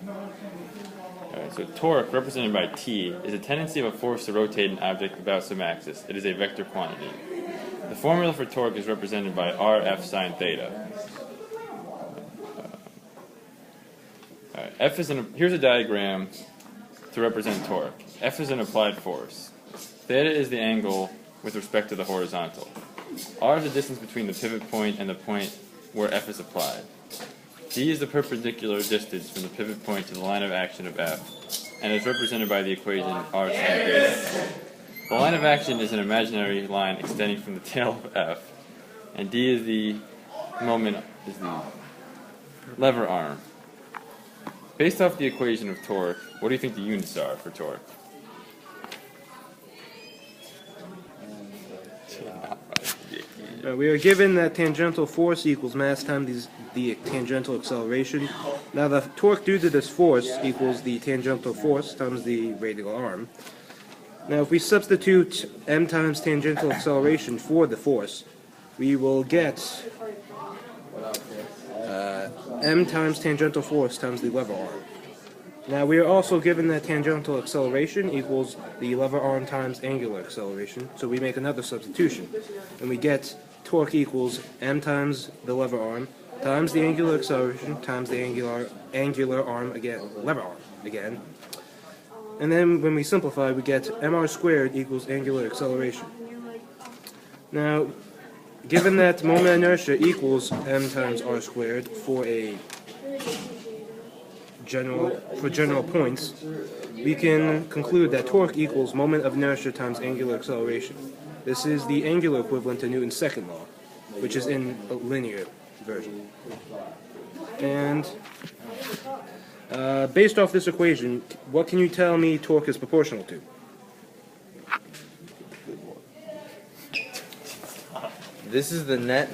Alright, so torque, represented by T, is a tendency of a force to rotate an object about some axis. It is a vector quantity. The formula for torque is represented by rFsin theta. Here's a diagram to represent torque. F is an applied force. Theta is the angle with respect to the horizontal. R is the distance between the pivot point and the point where F is applied. D is the perpendicular distance from the pivot point to the line of action of F, and is represented by the equation r sin theta. The line of action is an imaginary line extending from the tail of F, and D is the lever arm. Based off the equation of torque, what do you think the units are for torque? We are given that tangential force equals mass times the tangential acceleration. Now the torque due to this force equals the tangential force times the radial arm. Now if we substitute m times tangential acceleration for the force, we will get m times tangential force times the lever arm. Now we are also given that tangential acceleration equals the lever arm times angular acceleration, so we make another substitution, and we get torque equals m times the lever arm times the angular acceleration times the angular arm again, lever arm again. And then when we simplify, we get mr squared equals angular acceleration. Now, given that moment of inertia equals m times r squared for general points, we can conclude that torque equals moment of inertia times angular acceleration. This is the angular equivalent to Newton's second law, which is in a linear version. And based off this equation, what can you tell me torque is proportional to? This is the net.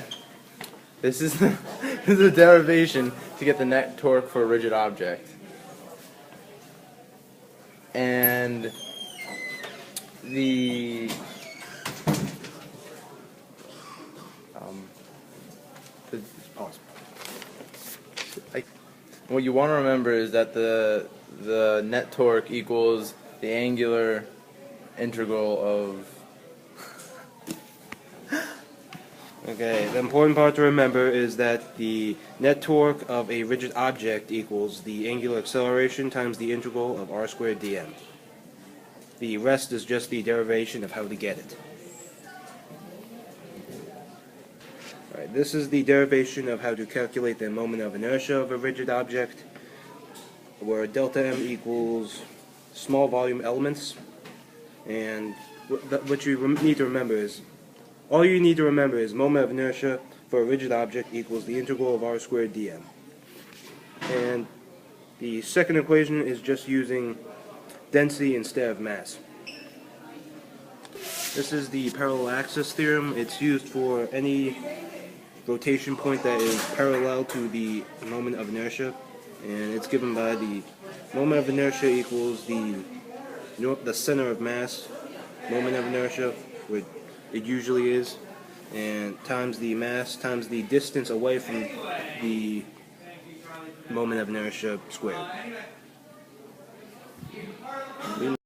This is the derivation to get the net torque for a rigid object. And what you want to remember is that the net torque equals the angular integral of. Okay, the important part to remember is that the net torque of a rigid object equals the angular acceleration times the integral of r squared dm. The rest is just the derivation of how to get it. Alright, this is the derivation of how to calculate the moment of inertia of a rigid object, where delta m equals small volume elements, and what you need to remember is all you need to remember is moment of inertia for a rigid object equals the integral of r squared dm. And the second equation is just using density instead of mass. This is the parallel axis theorem. It's used for any rotation point that is parallel to the moment of inertia, and it's given by the moment of inertia equals the center of mass, moment of inertia, which it usually is, and times the mass times the distance away from the moment of inertia squared.